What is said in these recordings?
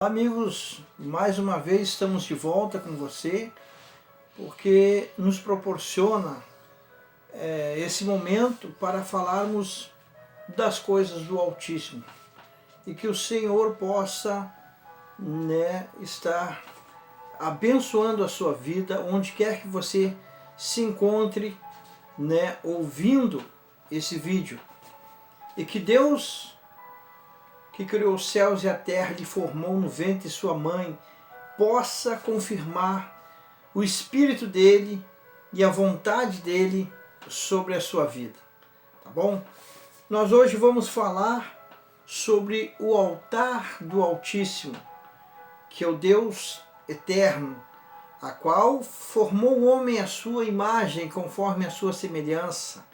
Amigos, mais uma vez estamos de volta com você, porque nos proporciona esse momento para falarmos das coisas do Altíssimo e que o Senhor possa estar abençoando a sua vida, onde quer que você se encontre ouvindo esse vídeo, e que Deus, que criou os céus e a terra, lhe formou no ventre de sua mãe, possa confirmar o Espírito dele e a vontade dele sobre a sua vida, tá bom? Nós hoje vamos falar sobre o altar do Altíssimo, que é o Deus eterno, a qual formou o homem à sua imagem, conforme a sua semelhança.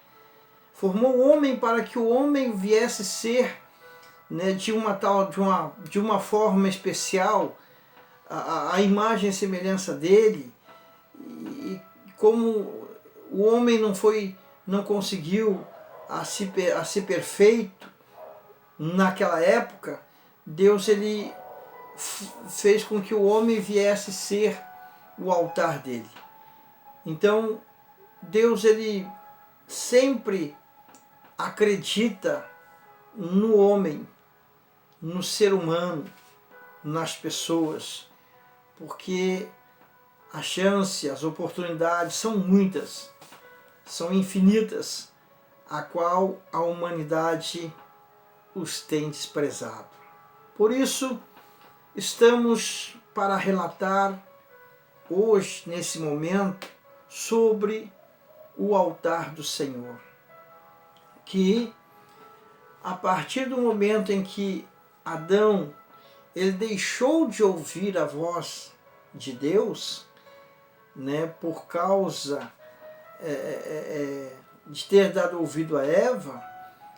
Formou o homem para que o homem viesse ser de uma forma especial, a imagem e semelhança dele. E como o homem não conseguiu a ser perfeito naquela época, Deus ele fez com que o homem viesse ser o altar dele. Então Deus ele sempre acredita no homem, no ser humano, nas pessoas, porque a chance, as oportunidades são muitas, são infinitas, a qual a humanidade os tem desprezado. Por isso, estamos para relatar hoje, nesse momento, sobre o altar do Senhor, que a partir do momento em que Adão ele deixou de ouvir a voz de Deus, por causa de ter dado ouvido a Eva,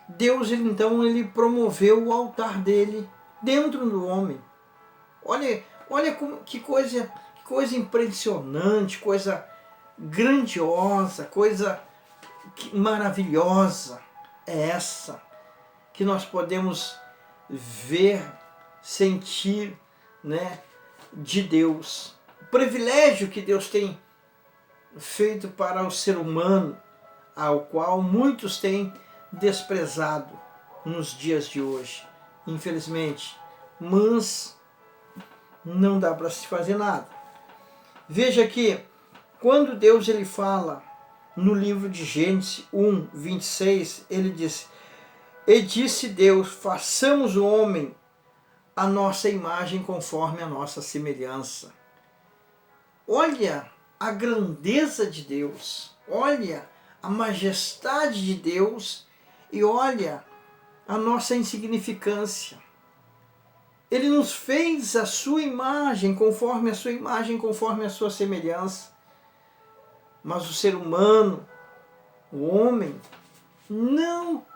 Deus então ele promoveu o altar dele dentro do homem. Olha que coisa impressionante, coisa grandiosa, coisa maravilhosa é essa que nós podemos ver, sentir, de Deus. O privilégio que Deus tem feito para o ser humano, ao qual muitos têm desprezado nos dias de hoje, infelizmente. Mas não dá para se fazer nada. Veja que quando Deus ele fala no livro de Gênesis 1, 26, ele diz: "E disse Deus, façamos o homem a nossa imagem conforme a nossa semelhança." Olha a grandeza de Deus, olha a majestade de Deus e olha a nossa insignificância. Ele nos fez a sua imagem, conforme a sua semelhança. Mas o ser humano, o homem, não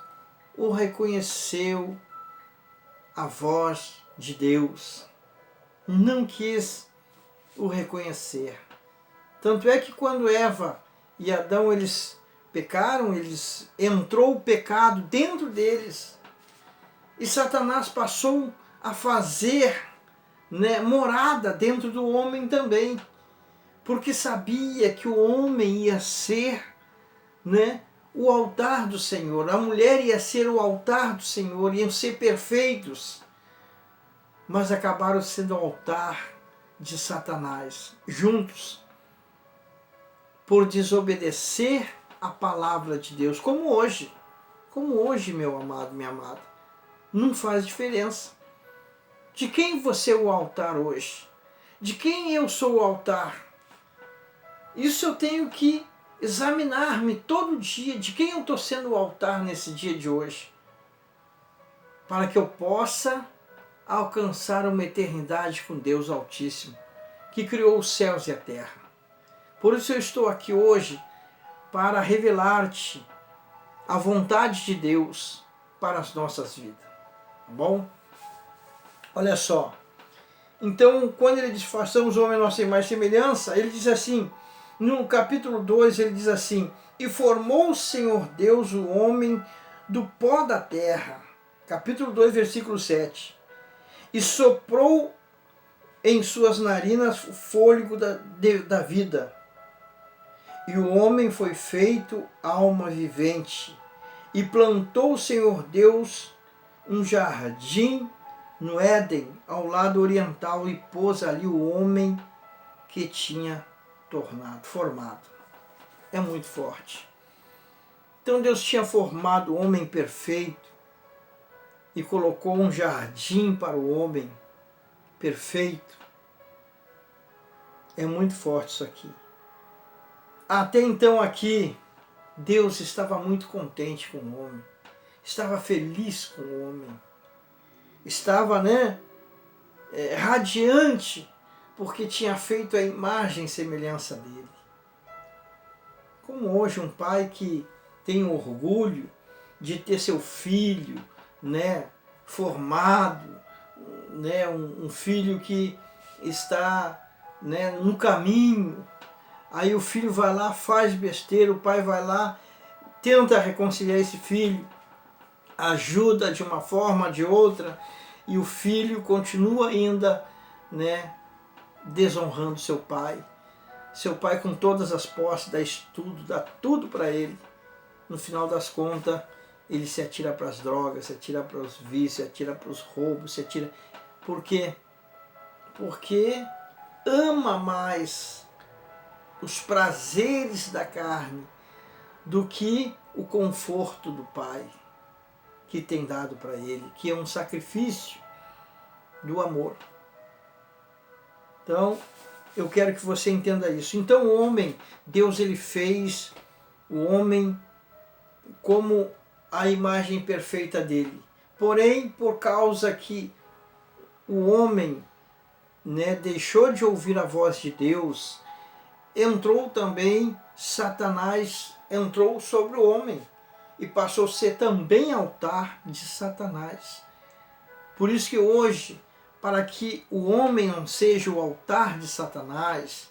o reconheceu a voz de Deus, não quis o reconhecer. Tanto é que quando Eva e Adão eles pecaram, entrou o pecado dentro deles, e Satanás passou a fazer morada dentro do homem também, porque sabia que o homem ia ser o altar do Senhor, a mulher ia ser o altar do Senhor, iam ser perfeitos, mas acabaram sendo o altar de Satanás, juntos, por desobedecer a palavra de Deus, como hoje, meu amado, minha amada. Não faz diferença. De quem você é o altar hoje? De quem eu sou o altar? Isso eu tenho que examinar-me todo dia, de quem eu estou sendo o altar nesse dia de hoje, para que eu possa alcançar uma eternidade com Deus Altíssimo, que criou os céus e a terra. Por isso eu estou aqui hoje para revelar-te a vontade de Deus para as nossas vidas. Tá bom? Olha só. Então, quando ele diz, façamos o homem a nossa imagem e semelhança, ele diz assim, no capítulo 2, ele diz assim: "E formou o Senhor Deus o homem do pó da terra." Capítulo 2, versículo 7. "E soprou em suas narinas o fôlego da vida. E o homem foi feito alma vivente. E plantou o Senhor Deus um jardim no Éden, ao lado oriental, e pôs ali o homem que tinha formado. É muito forte. Então Deus tinha formado o homem perfeito e colocou um jardim para o homem perfeito. É muito forte isso aqui. Até então aqui, Deus estava muito contente com o homem. Estava feliz com o homem. Estava, radiante, porque tinha feito a imagem e semelhança dele. Como hoje um pai que tem orgulho de ter seu filho, formado, um filho que está, no caminho. Aí o filho vai lá, faz besteira, o pai vai lá, tenta reconciliar esse filho, ajuda de uma forma ou de outra, e o filho continua ainda, desonrando seu pai. Seu pai, com todas as posses, dá estudo, dá tudo para ele. No final das contas, ele se atira para as drogas, se atira para os vícios, se atira para os roubos, se atira... Por quê? Porque ama mais os prazeres da carne do que o conforto do pai que tem dado para ele, que é um sacrifício do amor. Então, eu quero que você entenda isso. Então o homem, Deus ele fez o homem como a imagem perfeita dele. Porém, por causa que o homem deixou de ouvir a voz de Deus, entrou também Satanás, entrou sobre o homem e passou a ser também altar de Satanás. Por isso que hoje, para que o homem não seja o altar de Satanás,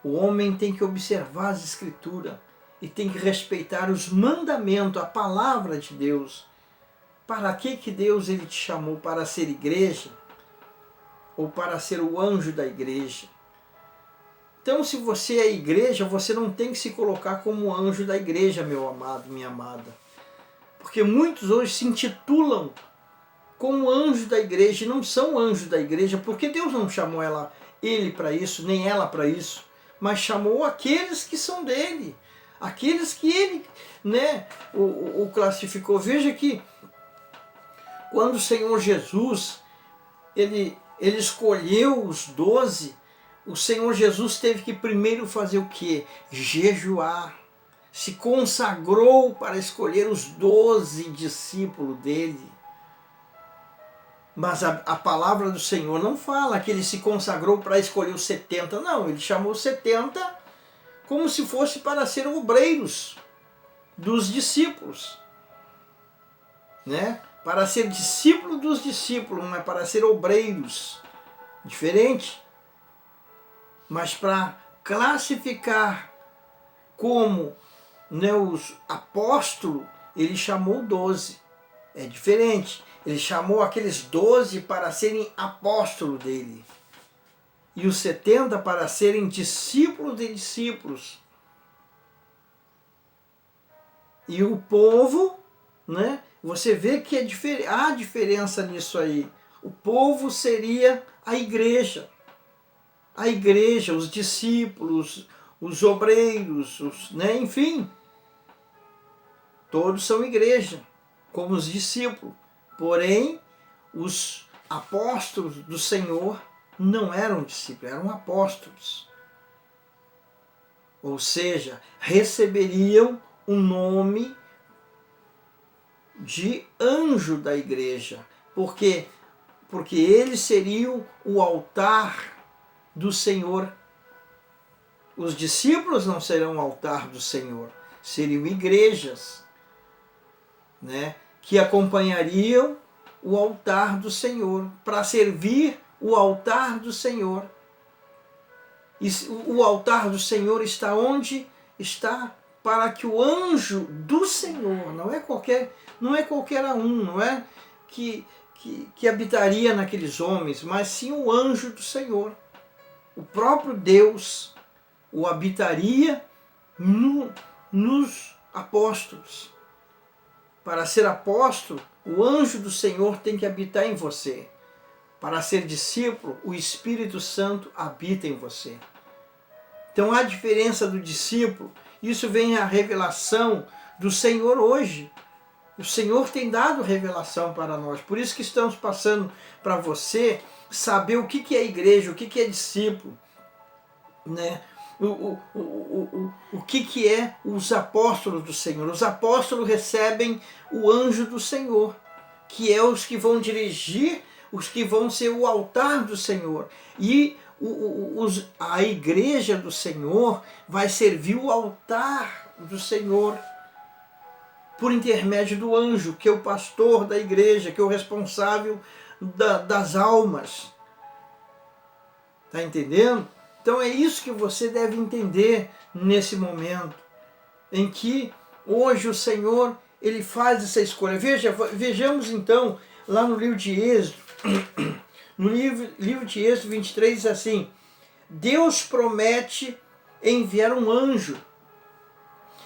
o homem tem que observar as Escrituras e tem que respeitar os mandamentos, a palavra de Deus. Para que Deus ele te chamou? Para ser igreja? Ou para ser o anjo da igreja? Então, se você é igreja, você não tem que se colocar como anjo da igreja, meu amado, minha amada. Porque muitos hoje se intitulam como anjo da igreja e não são anjos da igreja, porque Deus não chamou ele para isso, nem ela para isso, mas chamou aqueles que são dele, aqueles que ele o classificou. Veja que quando o Senhor Jesus ele escolheu os 12, o Senhor Jesus teve que primeiro fazer o quê? Jejuar. Se consagrou para escolher os 12 discípulos dele. Mas a palavra do Senhor não fala que ele se consagrou para escolher os 70. Não, ele chamou 70 como se fosse para ser obreiros dos discípulos. Para ser discípulo dos discípulos, não é para ser obreiros. Diferente. Mas para classificar como os apóstolos, ele chamou 12. É diferente. Ele chamou aqueles 12 para serem apóstolos dele. E os 70 para serem discípulos de discípulos. E o povo, você vê que há diferença nisso aí. O povo seria a igreja. A igreja, os discípulos, os obreiros, enfim. Todos são igreja, como os discípulos. Porém, os apóstolos do Senhor não eram discípulos, eram apóstolos. Ou seja, receberiam o nome de anjo da igreja. Por quê? Porque eles seriam o altar do Senhor. Os discípulos não serão o altar do Senhor, seriam igrejas, que acompanhariam o altar do Senhor, para servir o altar do Senhor. E o altar do Senhor está onde? Está para que o anjo do Senhor, não é qualquer um, não é que que habitaria naqueles homens, mas sim o anjo do Senhor. O próprio Deus o habitaria nos apóstolos. Para ser apóstolo, o anjo do Senhor tem que habitar em você. Para ser discípulo, o Espírito Santo habita em você. Então há diferença do discípulo. Isso vem a revelação do Senhor hoje. O Senhor tem dado revelação para nós. Por isso que estamos passando para você saber o que é igreja, o que é discípulo, né? O que é os apóstolos do Senhor. Os apóstolos recebem o anjo do Senhor, que é os que vão dirigir, os que vão ser o altar do Senhor. E a igreja do Senhor vai servir o altar do Senhor por intermédio do anjo, que é o pastor da igreja, que é o responsável das almas. Está entendendo? Então é isso que você deve entender nesse momento, em que hoje o Senhor, ele faz essa escolha. Vejamos então, lá no livro de Êxodo, no livro de Êxodo 23, diz assim: Deus promete enviar um anjo,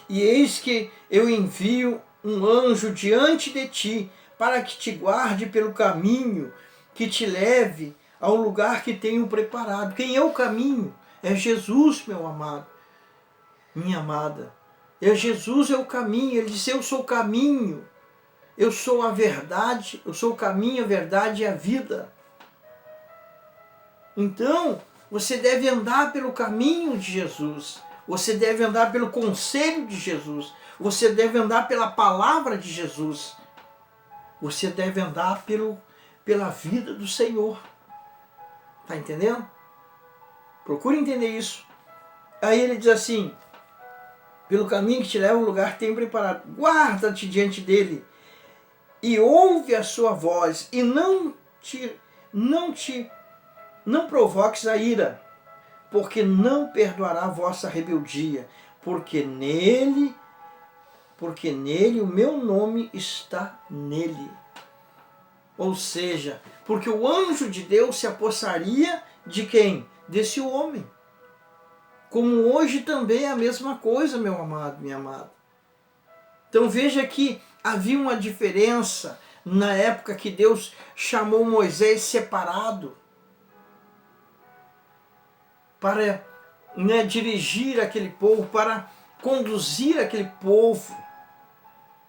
e eis que eu envio um anjo diante de ti, para que te guarde pelo caminho, que te leve ao lugar que tenho preparado. Quem é o caminho? É Jesus, meu amado, minha amada. Jesus é o caminho. Ele disse: eu sou o caminho, eu sou a verdade, eu sou o caminho, a verdade e a vida. Então, você deve andar pelo caminho de Jesus. Você deve andar pelo conselho de Jesus. Você deve andar pela palavra de Jesus. Você deve andar pela vida do Senhor. Está entendendo? Procure entender isso. Aí ele diz assim: pelo caminho que te leva ao lugar que tenho preparado, guarda-te diante dele e ouve a sua voz, e não provoques a ira, porque não perdoará a vossa rebeldia, porque nele o meu nome está nele. Ou seja, porque o anjo de Deus se apossaria de quem? Desse homem. Como hoje também é a mesma coisa, meu amado, minha amada. Então veja que havia uma diferença na época que Deus chamou Moisés separado para dirigir aquele povo, para conduzir aquele povo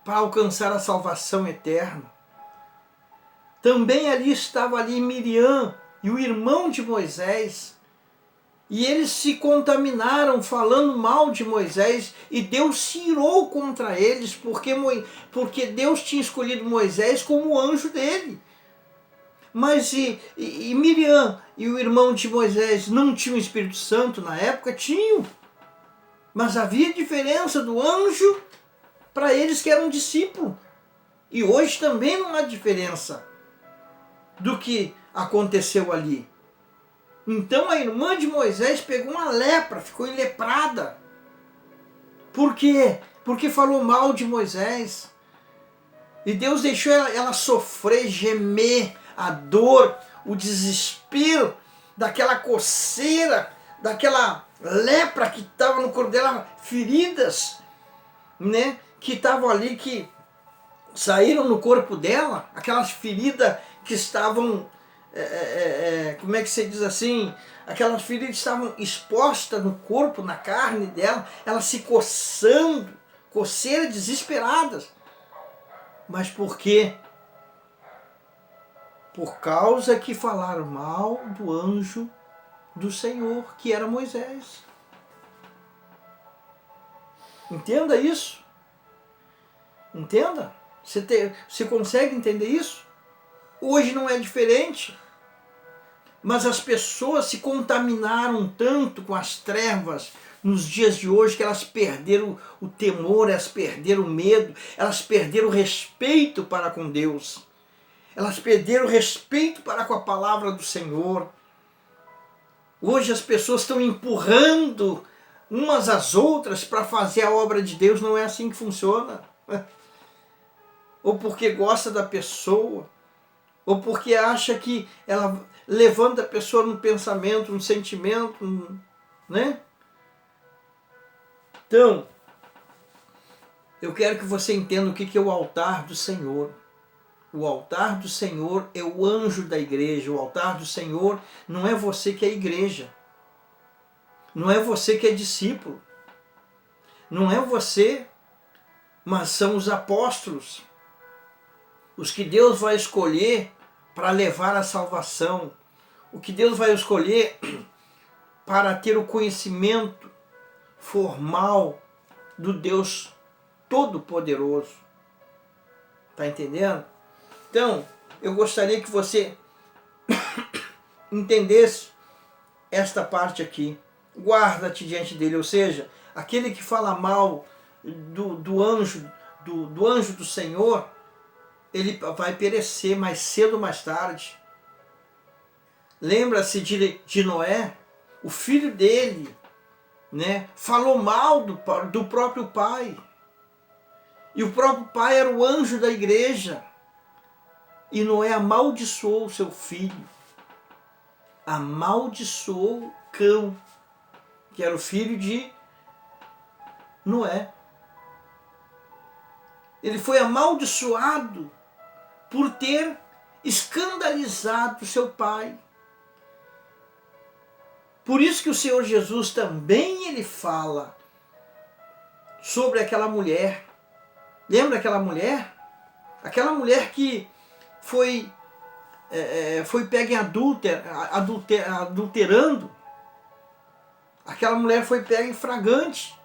para alcançar a salvação eterna. Também estava ali Miriam e o irmão de Moisés, e eles se contaminaram falando mal de Moisés, e Deus se irou contra eles, porque Deus tinha escolhido Moisés como anjo dele. Mas e Miriam e o irmão de Moisés não tinham o Espírito Santo na época? Tinham. Mas havia diferença do anjo para eles que eram discípulos. E hoje também não há diferença do que aconteceu ali. Então a irmã de Moisés pegou uma lepra, ficou leprada. Por quê? Porque falou mal de Moisés. E Deus deixou ela sofrer, gemer a dor, o desespero daquela coceira, daquela lepra que estava no corpo dela, feridas, né, que estavam ali, que saíram no corpo dela, aquelas feridas que estavam, como é que se diz assim, aquelas feridas estavam expostas no corpo, na carne dela, ela se coçando, coceiras desesperadas. Mas por quê? Por causa que falaram mal do anjo do Senhor, que era Moisés. Entenda isso. Entenda. Você consegue entender isso? Hoje não é diferente. Mas as pessoas se contaminaram tanto com as trevas nos dias de hoje que elas perderam o temor, elas perderam o medo, elas perderam o respeito para com Deus. Elas perderam o respeito para com a palavra do Senhor. Hoje as pessoas estão empurrando umas às outras para fazer a obra de Deus. Não é assim que funciona. Ou porque gosta da pessoa, ou porque acha que ela levanta a pessoa num pensamento, num sentimento, né? Então, eu quero que você entenda o que é o altar do Senhor. O altar do Senhor é o anjo da igreja. O altar do Senhor não é você que é igreja. Não é você que é discípulo. Não é você, mas são os apóstolos. Os que Deus vai escolher para levar a salvação. O que Deus vai escolher para ter o conhecimento formal do Deus Todo-Poderoso. Está entendendo? Então, eu gostaria que você entendesse esta parte aqui. Guarda-te diante dele, ou seja, aquele que fala mal do anjo do Senhor, ele vai perecer mais cedo ou mais tarde. Lembra-se de Noé? O filho dele, né, falou mal do próprio pai. E o próprio pai era o anjo da igreja. E Noé amaldiçoou o seu filho. Amaldiçoou Cão, que era o filho de Noé. Ele foi amaldiçoado por ter escandalizado seu pai. Por isso que o Senhor Jesus também ele fala sobre aquela mulher. Lembra aquela mulher? Aquela mulher que foi pega em adulterando. Aquela mulher foi pega em flagrante.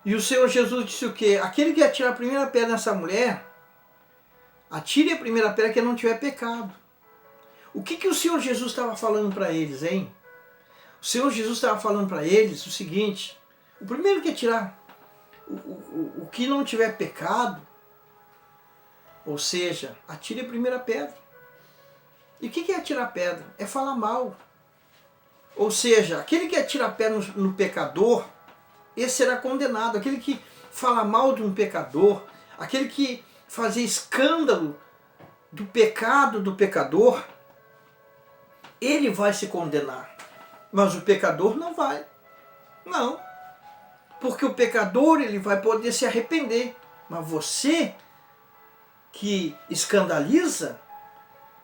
E o Senhor Jesus disse o quê? Aquele que atirar a primeira pedra nessa mulher, atire a primeira pedra que não tiver pecado. O que o Senhor Jesus estava falando para eles, hein? O Senhor Jesus estava falando para eles o seguinte: o primeiro que atirar, o que não tiver pecado, ou seja, atire a primeira pedra. E o que é atirar pedra? É falar mal. Ou seja, aquele que atira a pedra no pecador, esse será condenado. Aquele que fala mal de um pecador, aquele que fazia escândalo do pecado do pecador, ele vai se condenar. Mas o pecador não vai. Não. Porque o pecador ele vai poder se arrepender. Mas você que escandaliza,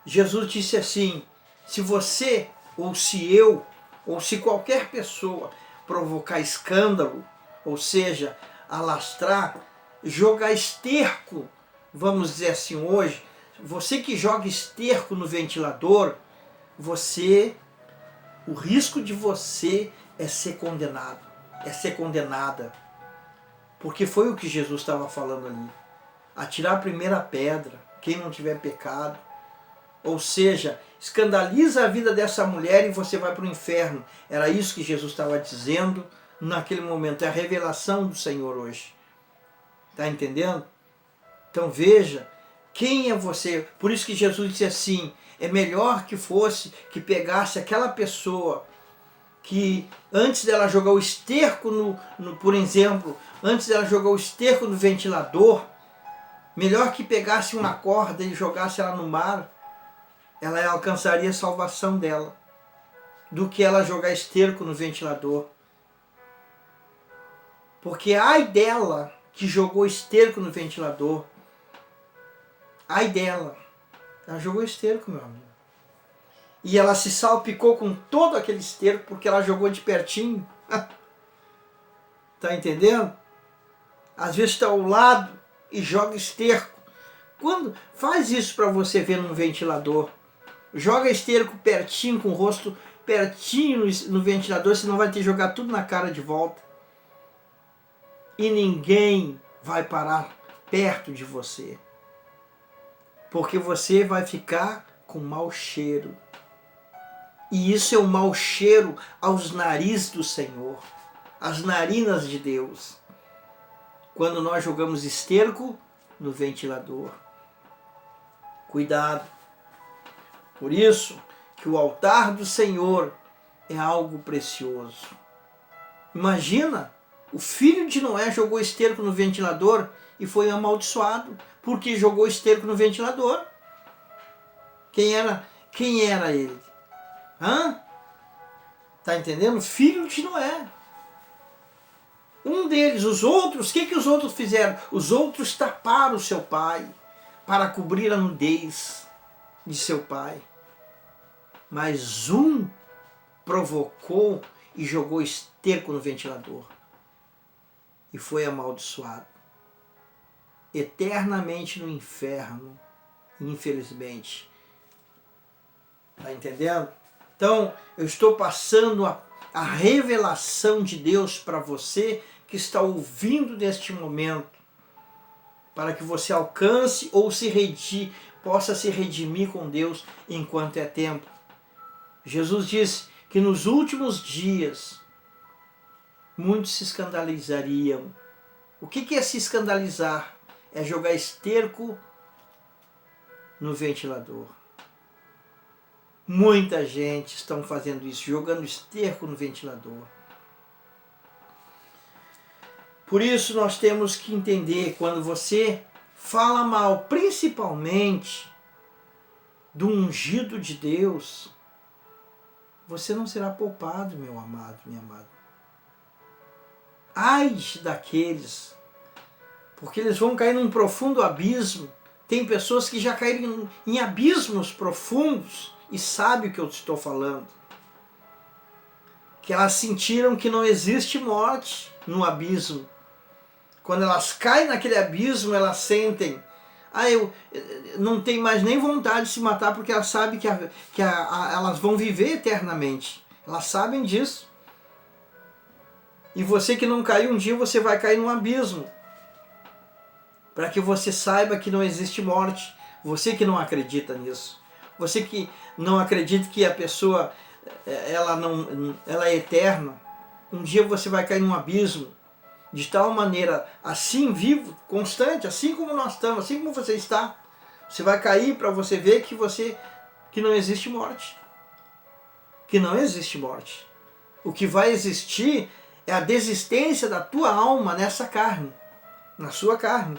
Jesus disse assim: se você, ou se eu, ou se qualquer pessoa provocar escândalo, ou seja, alastrar, jogar esterco, vamos dizer assim hoje, você que joga esterco no ventilador, o risco de você é ser condenado, é ser condenada. Porque foi o que Jesus estava falando ali. Atirar a primeira pedra, quem não tiver pecado. Ou seja, escandaliza a vida dessa mulher e você vai para o inferno. Era isso que Jesus estava dizendo naquele momento. É a revelação do Senhor hoje. Está entendendo? Então veja, quem é você? Por isso que Jesus disse assim: é melhor que pegasse aquela pessoa que antes dela jogar o esterco por exemplo, antes dela jogar o esterco no ventilador, melhor que pegasse uma corda e jogasse ela no mar, ela alcançaria a salvação dela, do que ela jogar esterco no ventilador. Porque ai dela que jogou esterco no ventilador. Ai dela. Ela jogou esterco, meu amigo. E ela se salpicou com todo aquele esterco porque ela jogou de pertinho. Tá entendendo? Às vezes está ao lado e joga esterco. Quando faz isso para você ver no ventilador, joga esterco pertinho, com o rosto pertinho no ventilador, senão vai ter que jogar tudo na cara de volta. E ninguém vai parar perto de você. Porque você vai ficar com mau cheiro. E isso é um mau cheiro aos narizes do Senhor, às narinas de Deus. Quando nós jogamos esterco no ventilador. Cuidado. Por isso que o altar do Senhor é algo precioso. Imagina, o filho de Noé jogou esterco no ventilador e foi amaldiçoado porque jogou esterco no ventilador. Quem era ele? Hã? Tá entendendo? Filho de Noé. Um deles, os outros, o que os outros fizeram? Os outros taparam o seu pai para cobrir a nudez de seu pai. Mas um provocou e jogou esterco no ventilador. E foi amaldiçoado. Eternamente no inferno, infelizmente. Tá entendendo? Então, eu estou passando a revelação de Deus para você que está ouvindo neste momento, para que você alcance ou possa se redimir com Deus enquanto é tempo. Jesus disse que nos últimos dias muitos se escandalizariam. O que é se escandalizar? É jogar esterco no ventilador. Muita gente está fazendo isso, jogando esterco no ventilador. Por isso nós temos que entender, quando você fala mal, principalmente do ungido de Deus, você não será poupado, meu amado, minha amada. Ai daqueles, porque eles vão cair num profundo abismo. Tem pessoas que já caíram em abismos profundos e sabem o que eu estou falando. Que elas sentiram que não existe morte no abismo. Quando elas caem naquele abismo, elas sentem, eu não tenho mais nem vontade de se matar, porque elas sabem que elas vão viver eternamente. Elas sabem disso. E você que não caiu, um dia você vai cair num abismo. Para que você saiba que não existe morte. Você que não acredita nisso. Você que não acredita que a pessoa ela é eterna. Um dia você vai cair num abismo. De tal maneira, assim vivo, constante, assim como nós estamos, assim como você está. Você vai cair para você ver que não existe morte. Que não existe morte. O que vai existir é a desistência da tua alma nessa carne, na sua carne.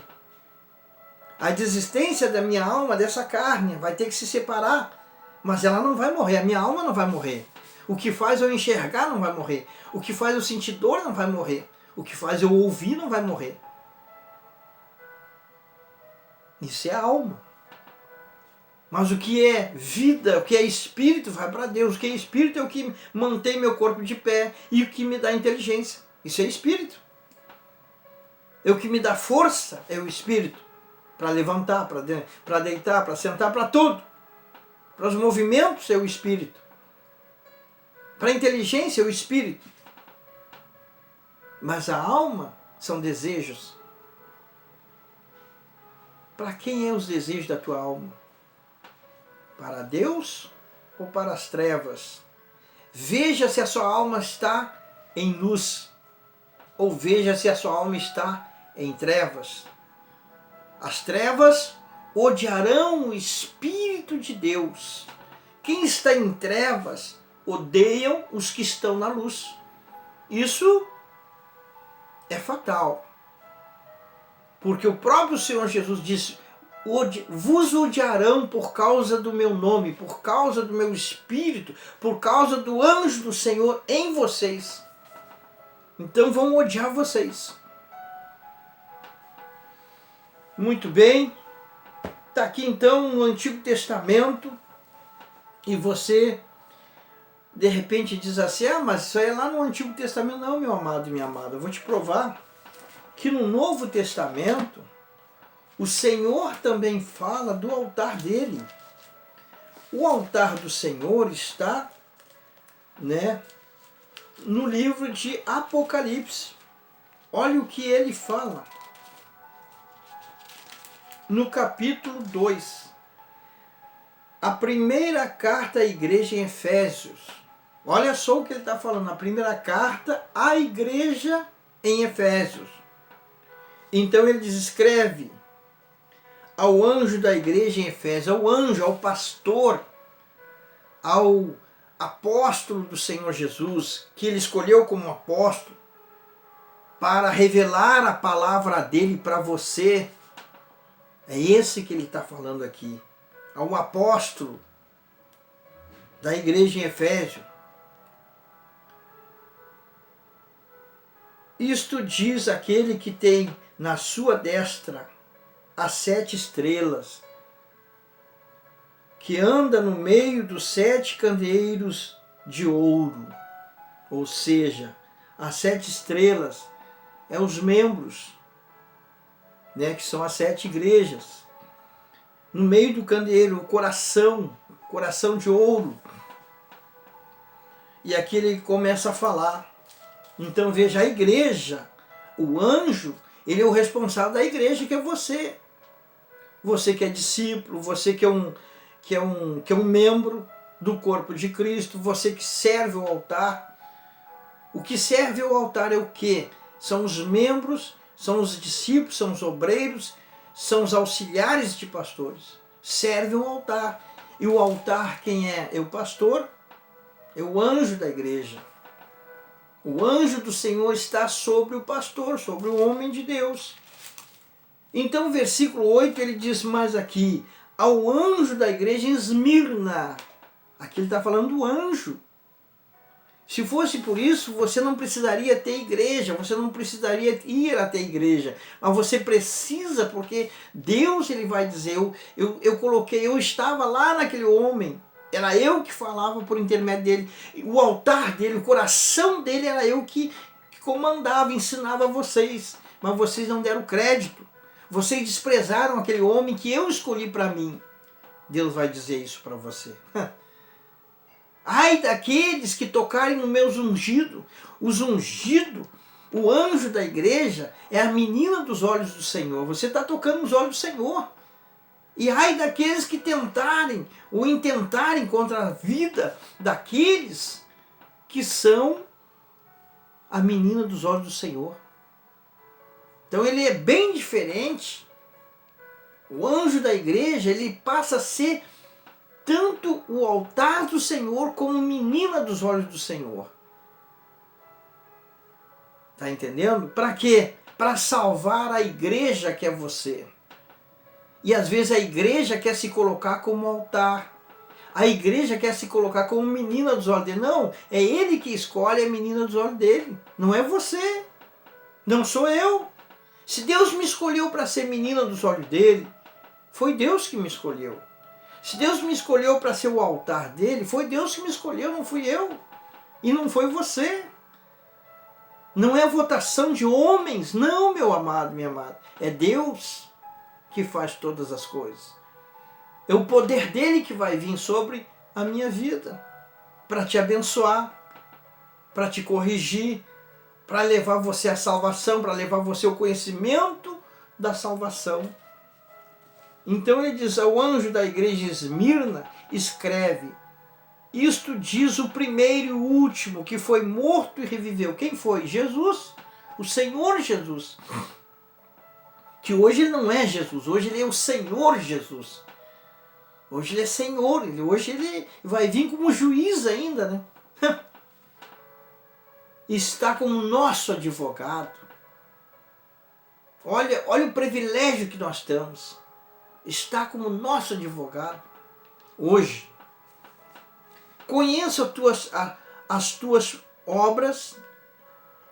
A desistência da minha alma dessa carne vai ter que se separar, mas ela não vai morrer, a minha alma não vai morrer. O que faz eu enxergar não vai morrer. O que faz eu sentir dor não vai morrer. O que faz eu ouvir não vai morrer. Isso é alma. Mas o que é vida, o que é espírito, vai para Deus. O que é espírito é o que mantém meu corpo de pé e o que me dá inteligência. Isso é espírito. É o que me dá força, é o espírito. Para levantar, para deitar, para sentar, para tudo. Para os movimentos é o espírito. Para a inteligência é o espírito. Mas a alma são desejos. Para quem é os desejos da tua alma? Para Deus ou para as trevas? Veja se a sua alma está em luz, ou veja se a sua alma está em trevas. As trevas odiarão o Espírito de Deus. Quem está em trevas odeiam os que estão na luz. Isso é fatal. Porque o próprio Senhor Jesus disse: vos odiarão por causa do meu nome, por causa do meu Espírito, por causa do anjo do Senhor em vocês. Então vão odiar vocês. Muito bem. Está aqui então no Antigo Testamento. E você de repente diz assim: mas isso aí é lá no Antigo Testamento. Não, meu amado e minha amada. Eu vou te provar que no Novo Testamento o Senhor também fala do altar dele. O altar do Senhor está, no livro de Apocalipse. Olha o que ele fala. No capítulo 2. A primeira carta à igreja em Efésios. Olha só o que ele está falando. A primeira carta à igreja em Efésios. Então ele escreve ao anjo da igreja em Efésios, ao anjo, ao pastor, ao apóstolo do Senhor Jesus, que ele escolheu como apóstolo, para revelar a palavra dele para você. É esse que ele está falando aqui. ao apóstolo da igreja em Efésio: isto diz aquele que tem na sua destra as 7 estrelas, que anda no meio dos 7 candeeiros de ouro. Ou seja, as 7 estrelas é os membros, né, que são as 7 igrejas. No meio do candeeiro, o coração de ouro. E aqui ele começa a falar. Então veja, a igreja, o anjo, ele é o responsável da igreja, que é você. Você que é discípulo, você que é um membro do corpo de Cristo, você que serve o altar. O que serve ao altar é o quê? São os membros, são os discípulos, são os obreiros, são os auxiliares de pastores. Servem o altar. E o altar quem é? É o pastor, é o anjo da igreja. O anjo do Senhor está sobre o pastor, sobre o homem de Deus. Então, versículo 8, ele diz mais aqui: ao anjo da igreja em Esmirna. Aqui ele está falando do anjo. Se fosse por isso, você não precisaria ter igreja, você não precisaria ir até a igreja. Mas você precisa, porque Deus, ele vai dizer, eu estava lá naquele homem. Era eu que falava por intermédio dele. O altar dele, o coração dele, era eu que comandava, ensinava a vocês. Mas vocês não deram crédito. Vocês desprezaram aquele homem que eu escolhi para mim. Deus vai dizer isso para você. Ai daqueles que tocarem no meus ungidos. Os ungidos, o anjo da igreja, é a menina dos olhos do Senhor. Você está tocando nos olhos do Senhor. E ai daqueles que tentarem ou intentarem contra a vida daqueles que são a menina dos olhos do Senhor. Então ele é bem diferente. O anjo da igreja, ele passa a ser tanto o altar do Senhor como menina dos olhos do Senhor. Está entendendo? Para quê? Para salvar a igreja que é você. E às vezes a igreja quer se colocar como altar. A igreja quer se colocar como menina dos olhos dele. Não, é ele que escolhe a menina dos olhos dele. Não é você. Não sou eu. Se Deus me escolheu para ser menina dos olhos dele, foi Deus que me escolheu. Se Deus me escolheu para ser o altar dele, foi Deus que me escolheu, não fui eu. E não foi você. Não é votação de homens, não, meu amado, minha amada. É Deus que faz todas as coisas. É o poder dele que vai vir sobre a minha vida, para te abençoar, para te corrigir, para levar você à salvação, para levar você ao conhecimento da salvação. Então ele diz ao anjo da igreja de Esmirna, escreve: isto diz o primeiro e o último, que foi morto e reviveu. Quem foi? Jesus, o Senhor Jesus. Que hoje ele não é Jesus, hoje ele é o Senhor Jesus. Hoje ele é Senhor, hoje ele vai vir como juiz ainda, né? Está como nosso advogado. Olha o privilégio que nós temos. Está como nosso advogado hoje. Conheço as tuas obras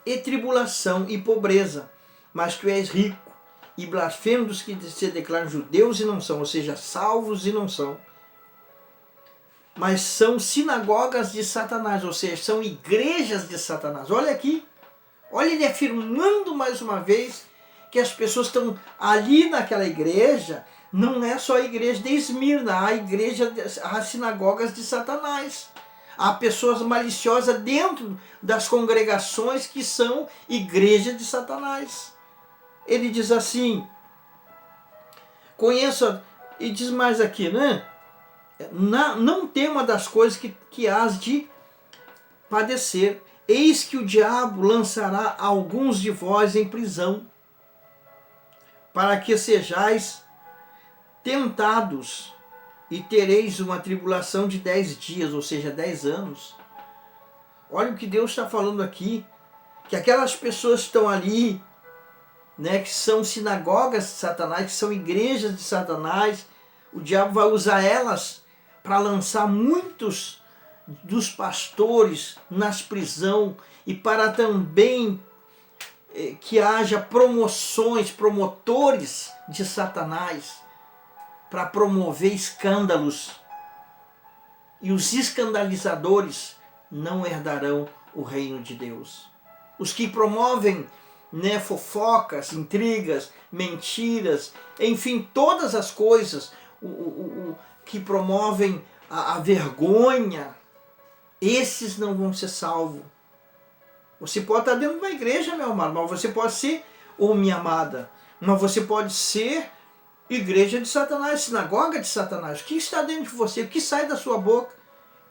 e tribulação e pobreza, mas tu és rico e blasfemo dos que se declaram judeus e não são, ou seja, salvos e não são. Mas são sinagogas de Satanás, ou seja, são igrejas de Satanás. Olha aqui, olha ele afirmando mais uma vez que as pessoas estão ali naquela igreja. Não é só a igreja de Esmirna, há sinagogas de Satanás. Há pessoas maliciosas dentro das congregações que são igreja de Satanás. Ele diz assim, conheça, e diz mais aqui, né? Não tema das coisas que hás de padecer. Eis que o diabo lançará alguns de vós em prisão, para que sejais tentados, e tereis uma tribulação de 10 dias, ou seja, 10 anos. Olha o que Deus está falando aqui, que aquelas pessoas que estão ali, né, que são sinagogas de Satanás, que são igrejas de Satanás, O diabo vai usar elas para lançar muitos dos pastores nas prisões e para também que haja promotores de Satanás para promover escândalos. E os escandalizadores não herdarão o reino de Deus. Os que promovem, né, fofocas, intrigas, mentiras, enfim, todas as coisas que promovem a vergonha, esses não vão ser salvos. Você pode estar dentro de uma igreja, meu amado, mas você pode ser, ou minha amada, mas você pode ser igreja de Satanás, sinagoga de Satanás. O que está dentro de você? O que sai da sua boca?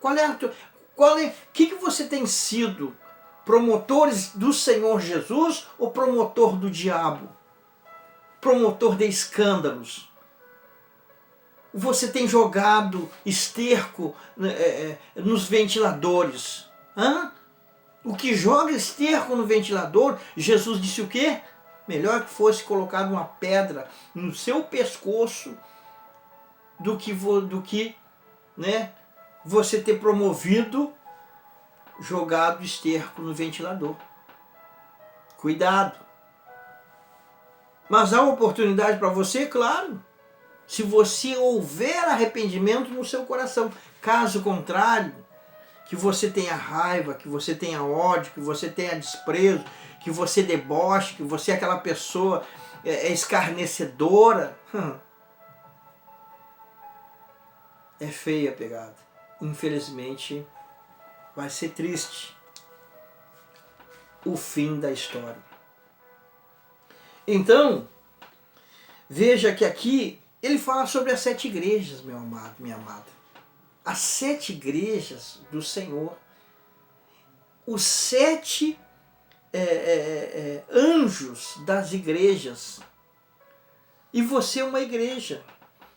O que você tem sido? Promotores do Senhor Jesus ou promotor do diabo? Promotor de escândalos? Você tem jogado esterco nos ventiladores? Hã? O que joga esterco no ventilador, Jesus disse o quê? Melhor que fosse colocado uma pedra no seu pescoço do que né, você ter promovido jogado esterco no ventilador. Cuidado. Mas há uma oportunidade para você, claro, se você houver arrependimento no seu coração. Caso contrário, que você tenha raiva, que você tenha ódio, que você tenha desprezo, que você deboche, que você é aquela pessoa escarnecedora. É feia a pegada. Infelizmente, vai ser triste o fim da história. Então, veja que aqui ele fala sobre as 7 igrejas, meu amado, minha amada. As 7 igrejas do Senhor. Os 7 anjos das igrejas. E você é uma igreja.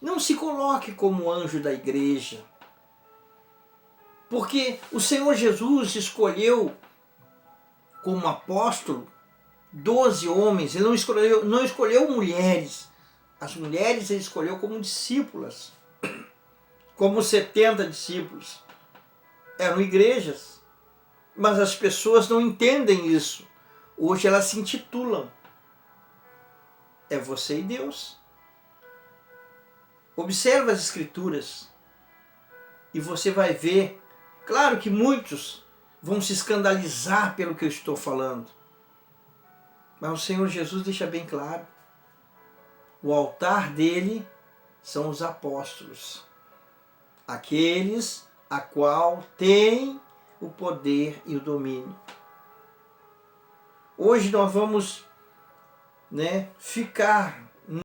Não se coloque como anjo da igreja. Porque o Senhor Jesus escolheu como apóstolo 12 homens. Ele não escolheu mulheres. As mulheres ele escolheu como discípulas. Como 70 discípulos. Eram igrejas. Mas as pessoas não entendem isso. Hoje elas se intitulam. É você e Deus. Observa as escrituras. E você vai ver. Claro que muitos vão se escandalizar pelo que eu estou falando. Mas o Senhor Jesus deixa bem claro. O altar dele são os apóstolos. Aqueles a qual tem o poder e o domínio. Hoje nós vamos ficar